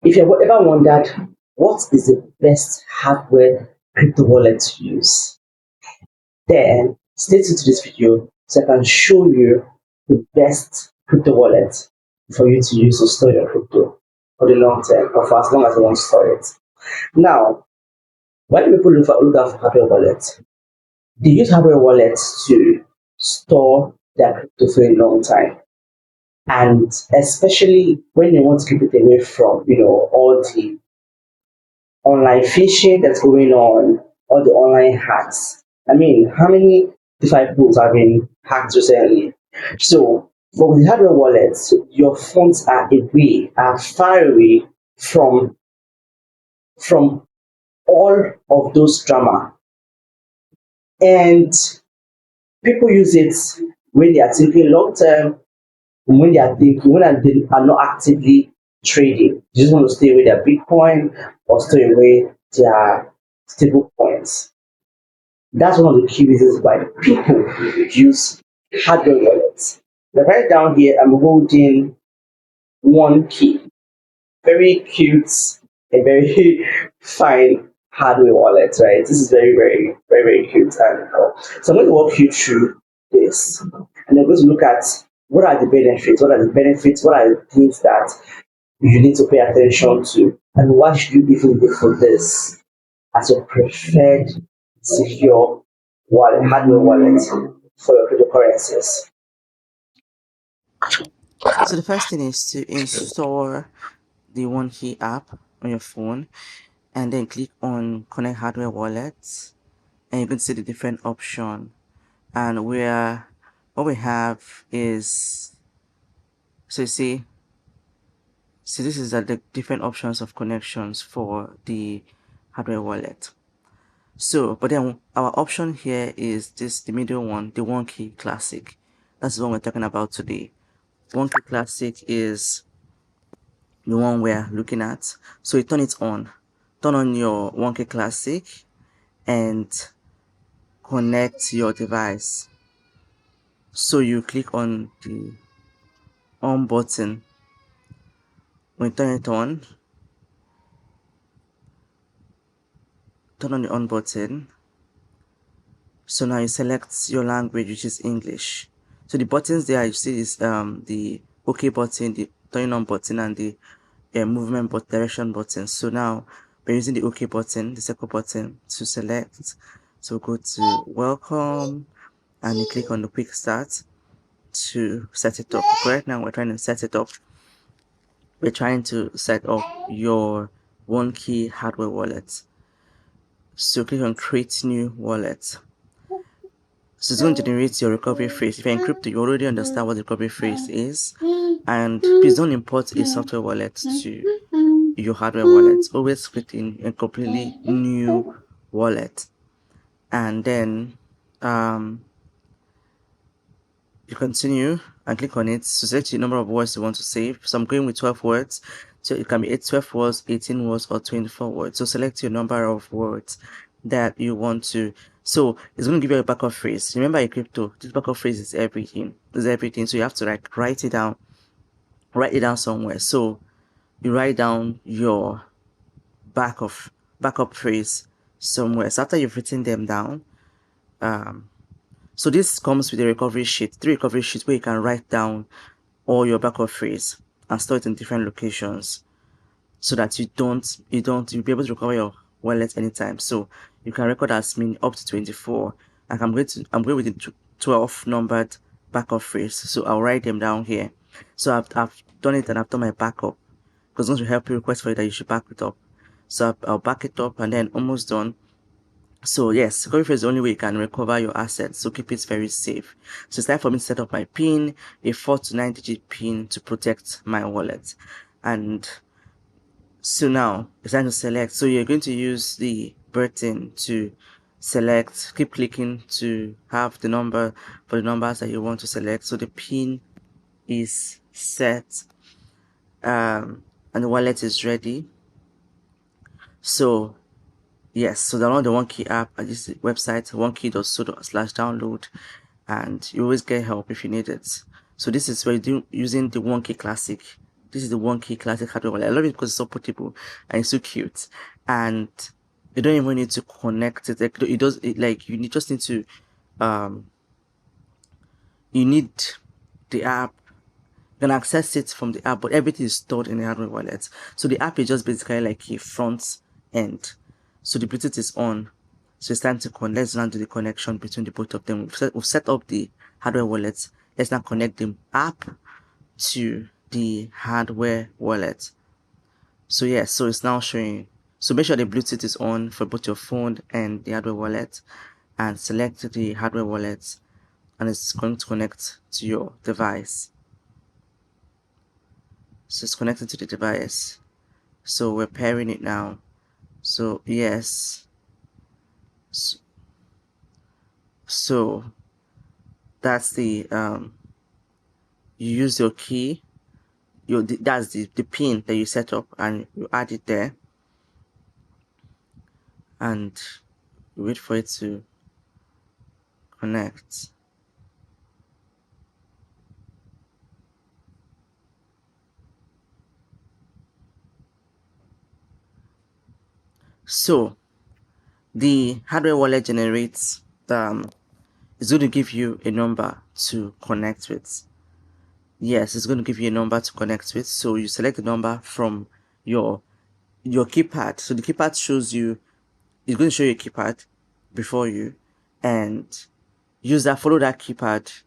If you've ever wondered what is the best hardware crypto wallet to use, then stay tuned to this video so I can show you the best crypto wallet for you to use to store your crypto for the long term or for as long as you want to store it. Now, why do people look out for hardware wallets? They use hardware wallets to store their crypto for a long time. And especially when they want to keep it away from, all the online phishing that's going on, all the online hacks. I mean, how many DeFi pools have been hacked recently? So, but with the hardware wallets, your funds are far away from from all of those drama. And people use it when they are thinking long term, when they are not actively trading. They just want to stay with their Bitcoin or stay away their stable coins. That's one of the key reasons why people use hardware wallets. Now, right down here, I'm holding OneKey. Very cute and very fine hardware wallet, right? This is very, very, very, very cute. And so I'm going to walk you through this. And I'm going to look at what are the benefits, what are the things that you need to pay attention to, and why should you even look for this as your preferred secure wallet, hardware wallet for your cryptocurrencies. So the first thing is to install the OneKey app on your phone and then click on connect hardware wallets, and you can see the different option, and where what we have is, so you see this is the different options of connections for the hardware wallet. So but then our option here is this, the middle one, the OneKey Classic. That's the one we're talking about today. OneKey Classic is the one we're looking at. So you turn on your OneKey Classic and connect your device. So you click on the on button. When you turn on the on button. So now you select your language, which is English. So the buttons there you see is the OK button, the turning on button, and the movement but direction button. So now we're using the OK button, the second button to select. So go to welcome and you click on the quick start to set it up. Right now we're trying to set it up. We're trying to set up your OneKey hardware wallet. So click on create new wallet. So it's going to generate your recovery phrase. If you're in crypto, you already understand what the recovery phrase is. And please don't import a software wallet to your hardware wallet. Always create in a completely new wallet. And then you continue and click on it. So select the number of words you want to save. So I'm going with 12 words. So it can be 12 words, 18 words, or 24 words. So select your number of words that you want to. So it's going to give you a backup phrase. Remember in crypto, this backup phrase is everything. Is everything. So you have to like write it down. Write it down somewhere. So you write down your backup phrase somewhere. So after you've written them down, so this comes with a recovery sheet, 3 recovery sheets where you can write down all your backup phrase and store it in different locations so that you'll be able to recover your wallet anytime. So you can record as many up to 24. Like I'm going with the 12 numbered backup phrase. So I'll write them down here. So I've done it and I've done my backup because once we help you request for it that you should back it up. So I'll back it up and then almost done. So yes, recovery phrase is the only way you can recover your assets, so keep it very safe. So it's time for me to set up my PIN, a 4 to 9 digit PIN to protect my wallet. And so now it's time to select. So you're going to use the button to select, keep clicking to have the number for the numbers that you want to select. So the PIN is set, and the wallet is ready. So yes, so download the OneKey app at this website, onekey.so/download, and you always get help if you need it. So this is where you do using the OneKey Classic This is the OneKey Classic hardware wallet. I love it because it's so portable and it's so cute, and you don't even need to connect it. Like it does, like you just need to, um, you need the app. You can access it from the app, but everything is stored in the hardware wallet. So the app is just basically like a front end. So the Bluetooth is on. So it's time to connect. Let's now do the connection between the both of them. We've set up the hardware wallet. Let's now connect the app to the hardware wallet. So yes, so it's now showing. So make sure the Bluetooth is on for both your phone and the hardware wallet, and select the hardware wallet, and it's going to connect to your device. So it's connected to the device. So we're pairing it now. So yes. So that's the you use your key. That's the pin that you set up, and you add it there, and you wait for it to connect. So the hardware wallet generates it's going to give you a number to connect with. Yes, it's going to give you a number to connect with. So you select the number from your keypad. So the keypad shows you, it's going to show you a keypad before you, and follow that keypad,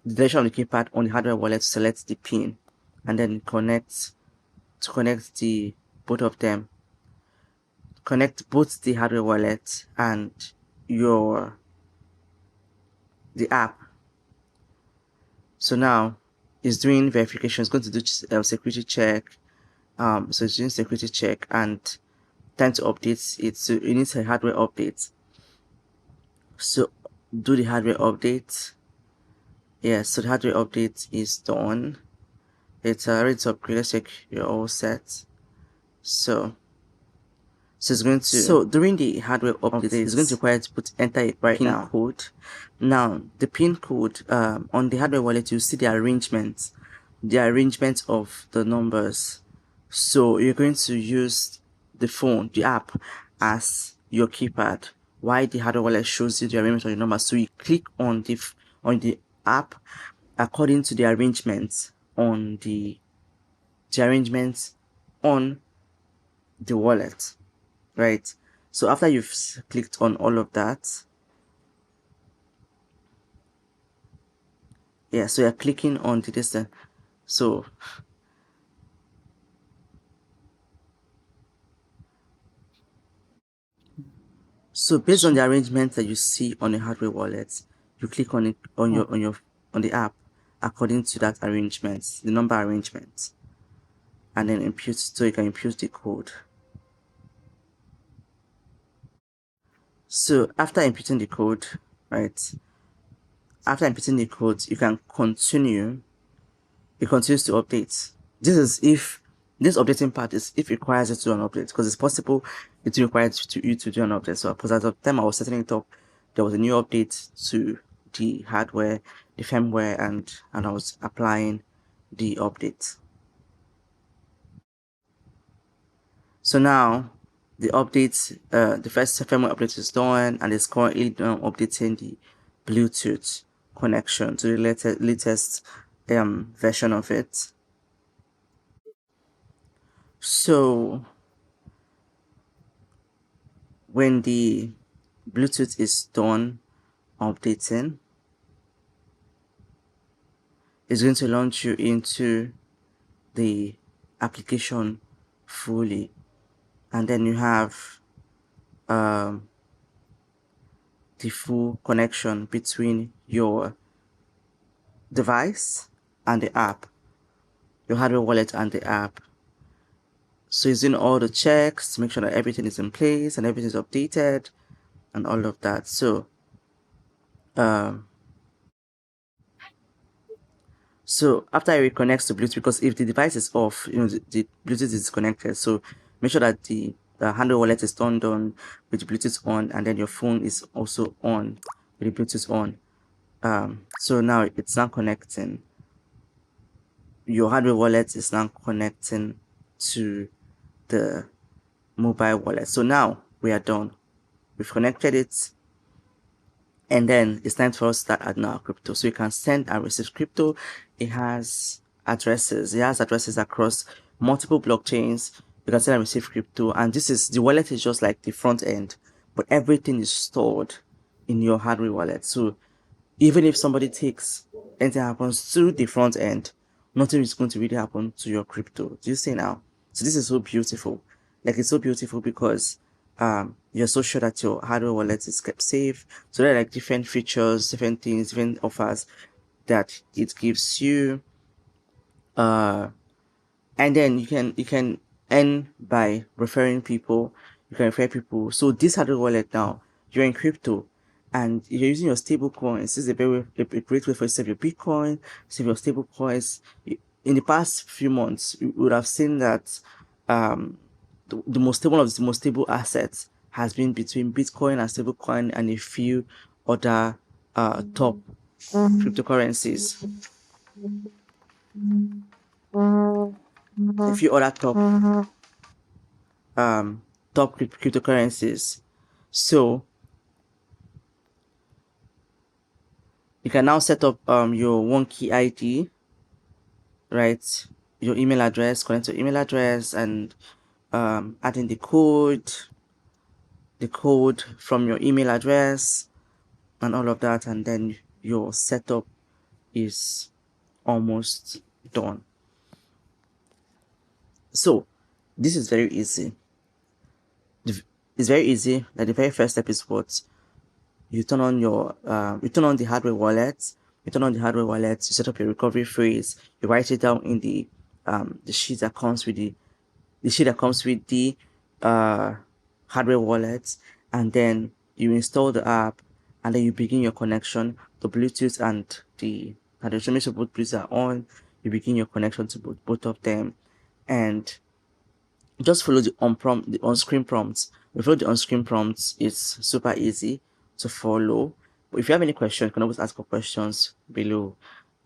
the direction of the keypad on the hardware wallet to select the pin, and then connect the both of them. Connect both the hardware wallet and your the app. So now it's doing verification. It's going to do security check. So it's doing security check and time to update it. So it needs a hardware update. So do the hardware update. Yes, so the hardware update is done. It's ready to upgrade. Let's check you're all set. So it's going to, so during the hardware update, it's going to require to enter a pin code. Now the pin code on the hardware wallet, you see the arrangement of the numbers. So you're going to use the app as your keypad, while the hardware wallet shows you the arrangement of the numbers. So you click on the app according to the arrangement on the arrangement on the wallet, right? So after you've clicked on all of that, yeah, so you're clicking on the distance. So based on the arrangement that you see on the hardware wallet, you click on it on the app according to that arrangement, the number arrangement, and then impute, so you can impute the code. So after imputing the code, right? After imputing the code, you can continue. It continues to update. This is if this updating part is if it requires you to do an update, because it's possible it requires you to do an update. So because at the time I was setting it up, there was a new update to the hardware, the firmware, and I was applying the update. So now the update, the first firmware update is done, and it's currently updating the Bluetooth connection to the latest version of it. So when the Bluetooth is done updating, it's going to launch you into the application fully, and then you have the full connection between your device and the app, your hardware wallet and the app. So it's doing all the checks to make sure that everything is in place and everything is updated and all of that. So so after it reconnects to Bluetooth, because if the device is off, the Bluetooth is disconnected. So make sure that the handle wallet is turned on with the Bluetooth on, and then your phone is also on with the Bluetooth on. So now it's not connecting. your hardware wallet is now connecting to the mobile wallet. So now we are done. We've connected it, and then it's time for us to start adding our crypto. So you can send and receive crypto. It has addresses. It has addresses across multiple blockchains. You can send and receive crypto, and this is the wallet is just like the front end, but everything is stored in your hardware wallet. So even if somebody takes anything happens to the front end, nothing is going to really happen to your crypto. Do you see now? So this is so beautiful. Like it's so beautiful because you're so sure that your hardware wallet is kept safe. So there are like different features, different things, different offers that it gives you. Uh and then you can earn by referring people. You can refer people. So this hardware wallet now, you're in crypto and you're using your stable coins. This is a great way for you to save your Bitcoin, save your stable coins. In the past few months, you would have seen that the most stable of the most stable assets has been between Bitcoin and stablecoin and a few other top cryptocurrencies. A few other um top cryptocurrencies. So you can now set up your OneKey ID, right? Your email address, connect your email address, and add in the code from your email address, and all of that, and then your setup is almost done. So this is very easy. It's very easy. Like the very first step is what you turn on the hardware wallet. You turn on the hardware wallet. You set up your recovery phrase. You write it down in the sheet that comes with the sheet that comes with the uh hardware wallet, and then you install the app, and then you begin your connection. The Bluetooth and the make sure both Bluetooth are on. You begin your connection to both of them, and just follow the on-screen prompts. If you follow the on-screen prompts, it's super easy to follow. But if you have any questions, you can always ask for questions below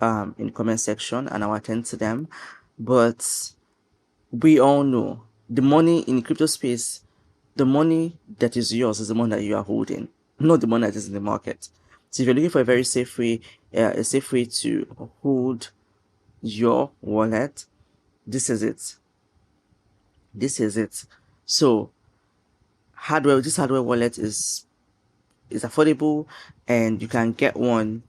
in the comment section, and I'll attend to them. But we all know the money in the crypto space, the money that is yours is the money that you are holding, not the money that is in the market. So if you're looking for a safe way to hold your wallet, this is it. This is it. So this hardware wallet is affordable, and you can get one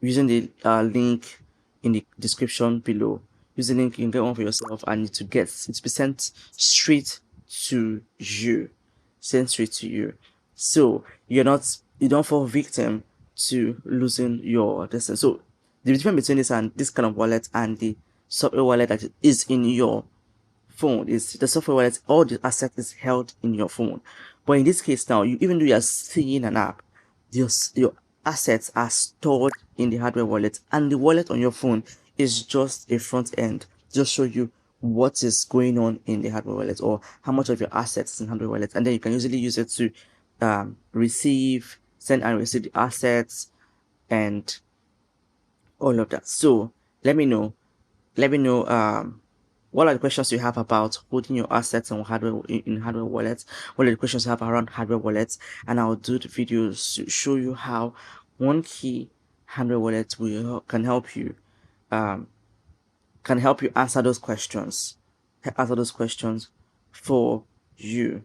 using the link in the description below. Use the link, you can get one for yourself, and to get it to be sent straight to you. Sent straight to you. So you don't fall victim to losing your distance. So the difference between this kind of wallet and the software wallet that is in your phone is the software wallet. All the asset is held in your phone, but in this case now, even though you are seeing an app, your assets are stored in the hardware wallet, and the wallet on your phone is just a front end, just show you what is going on in the hardware wallet, or how much of your assets is in hardware wallet, and then you can usually use it to send and receive the assets, and all of that. So let me know let me know what are the questions you have about holding your assets on hardware in hardware wallets. What are the questions you have around hardware wallets, and I'll do the videos to show you how OneKey hardware wallet um can help you answer those questions for you.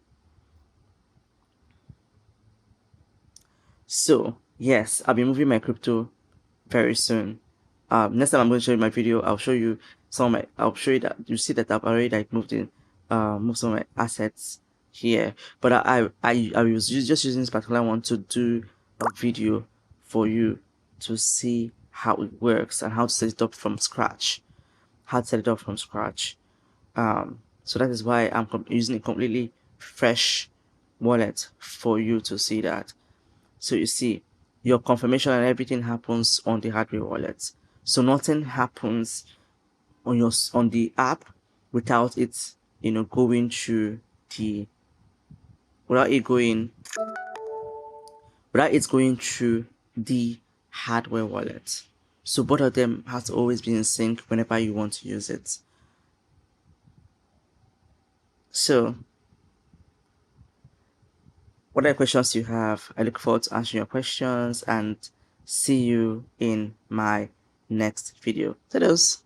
So yes, I'll be moving my crypto very soon. Next time I'm going to show you my video, I'll show you that you see that I've already like moved some of my assets here. But I was just using this particular one to do a video for you to see how it works and how to set it up from scratch. How to set it up from scratch. So that is why I'm using a completely fresh wallet for you to see that. So you see, your confirmation and everything happens on the hardware wallet. So nothing happens on the app without it, going through the without it going without it going through the hardware wallet. So both of them have to always be in sync whenever you want to use it. So what other questions you have? I look forward to answering your questions and see you in my next video. Toodles!